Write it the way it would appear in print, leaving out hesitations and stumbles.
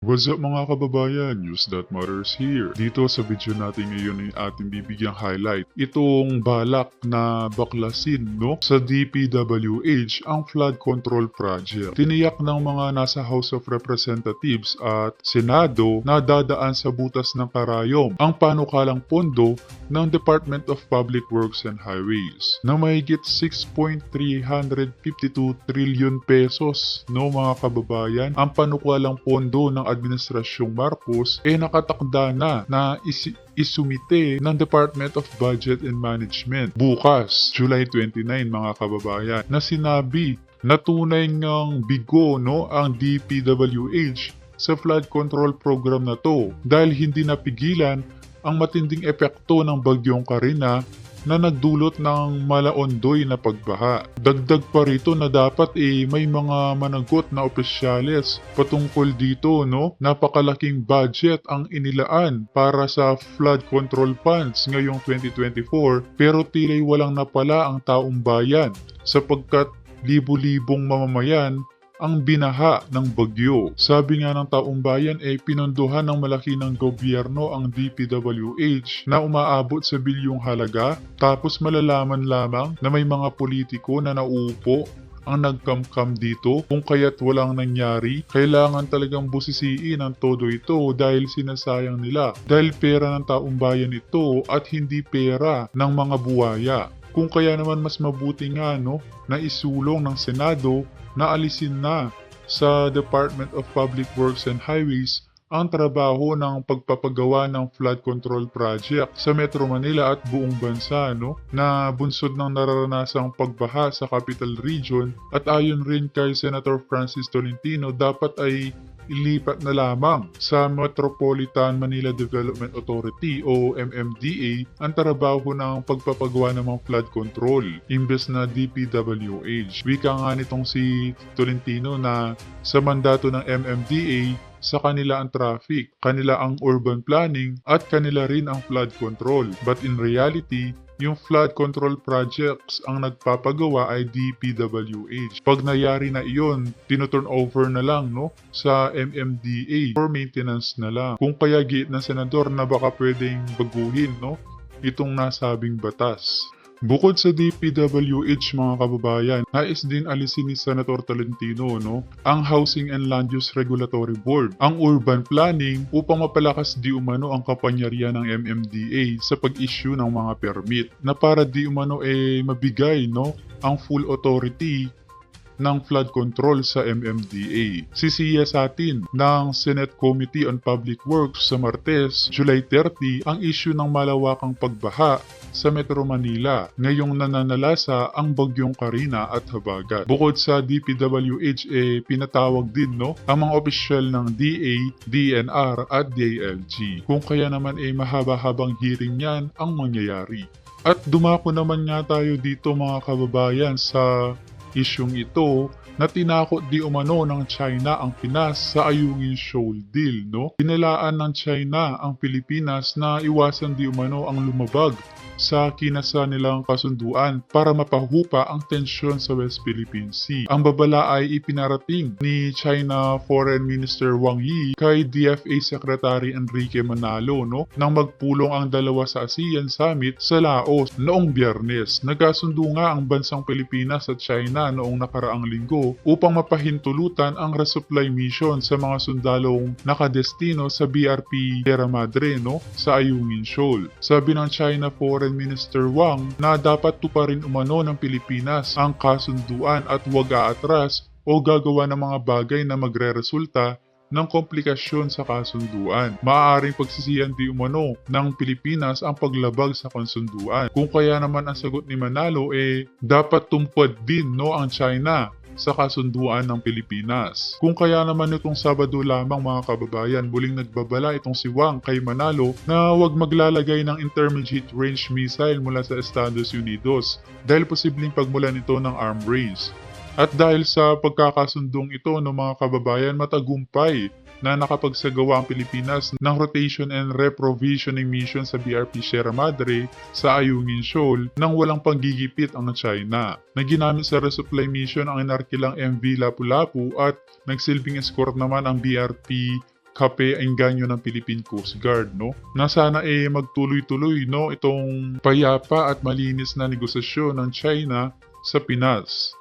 What's up mga kababayan? News that matters here. Dito sa video natin ngayon ay ating bibigyang highlight itong balak na baklasin sa DPWH ang flood control project. Tiniyak ng mga nasa House of Representatives at Senado na dadaan sa butas ng karayom ang panukalang pondo ng Department of Public Works and Highways na mahigit 6.352 trillion pesos mga kababayan. Ang panukalang pondo ng Administrasyong Marcos nakatakda na isumite ng Department of Budget and Management bukas, July 29 mga kababayan, na sinabi na tunay ngang bigo ang DPWH sa flood control program na to dahil hindi napigilan ang matinding epekto ng bagyong Karina na nagdulot ng malaondoy na pagbaha. Dagdag pa rito na dapat may mga managot na opisyales patungkol dito napakalaking budget ang inilaan para sa flood control funds ngayong 2024 pero tila'y walang napala ang taong bayan sapagkat libu-libong mamamayan ang binaha ng bagyo. Sabi nga ng taong bayan pinondohan ng malaki ng gobyerno ang DPWH na umaabot sa bilyong halaga tapos malalaman lamang na may mga politiko na nauupo ang nagkamkam dito kung kaya't walang nangyari. Kailangan talagang busisiin ang todo ito dahil sinasayang nila dahil pera ng taong bayan ito at hindi pera ng mga buwaya. Kung kaya naman mas mabuti nga na isulong ng Senado na alisin na sa Department of Public Works and Highways ang trabaho ng pagpapagawa ng flood control project sa Metro Manila at buong bansa na bunsod ng nararanasang pagbaha sa Capital Region at ayon rin kay Senator Francis Tolentino dapat ay ilipat na lamang sa Metropolitan Manila Development Authority o MMDA ang trabaho ng pagpapagawa ng mga flood control imbes na DPWH. Wika nga nitong si Tolentino na sa mandato ng MMDA sa kanila ang traffic, kanila ang urban planning at kanila rin ang flood control. But in reality, yung flood control projects ang nagpapagawa ay DPWH. Pag nayari na iyon, tinuturn over na lang sa MMDA for maintenance na lang. Kung kaya giit ng senador na baka pwedeng baguhin itong nasabing batas. Bukod sa DPWH mga kababayan, nais din alisin ni Senator Tolentino ang Housing and Land Use Regulatory Board, ang urban planning upang mapalakas di umano ang kapangyarihan ng MMDA sa pag-issue ng mga permit na para di umano mabigay ang full authority ng flood control sa MMDA. Sisiyasatin ng Senate Committee on Public Works sa Martes, July 30 ang issue ng malawakang pagbaha sa Metro Manila ngayong nananalasa ang bagyong Karina at Habagat. Bukod sa DPWH pinatawag din ang mga opisyal ng DA, DNR at DILG. Kung kaya naman mahaba-habang hearing yan ang mangyayari. At dumako naman nga tayo dito mga kababayan sa isyung ito na tinakot di umano ng China ang Pinas sa Ayungin Shoal Deal. Pinalaan ng China ang Pilipinas na iwasan di umano ang lumabag sa kinasa nilang kasunduan para mapahupa ang tensyon sa West Philippine Sea. Ang babala ay ipinarating ni China Foreign Minister Wang Yi kay DFA Secretary Enrique Manalo nang magpulong ang dalawa sa ASEAN Summit sa Laos noong Biyernes. Nagkasundo nga ang bansang Pilipinas at China noong nakaraang linggo upang mapahintulutan ang resupply mission sa mga sundalong nakadestino sa BRP Sierra Madre sa Ayungin Shoal. Sabi ng China Foreign Minister Wang na dapat tuparin umano ng Pilipinas ang kasunduan at huwag aatras o gagawa ng mga bagay na magreresulta ng komplikasyon sa kasunduan. Maaaring pagsisihan di umano ng Pilipinas ang paglabag sa kasunduan. Kung kaya naman ang sagot ni Manalo dapat tumpad din ang China sa kasunduan ng Pilipinas. Kung kaya naman itong Sabado lamang mga kababayan, muling nagbabala itong si Wang kay Manalo na huwag maglalagay ng intermediate range missile mula sa Estados Unidos dahil posibleng pagmulan ito ng arm race. At dahil sa pagkakasundong ito ng mga kababayan, matagumpay na nakapagsagawa ang Pilipinas ng rotation and reprovisioning mission sa BRP Sierra Madre sa Ayungin Shoal nang walang panggigipit ang China. Na ginamit sa resupply mission ang inarkilang MV Lapu-Lapu at nagsilbing escort naman ang BRP kape-engganyo ng Philippine Coast Guard, no? Na sana magtuloy-tuloy, no, itong payapa at malinis na negosasyon ng China sa Pinas.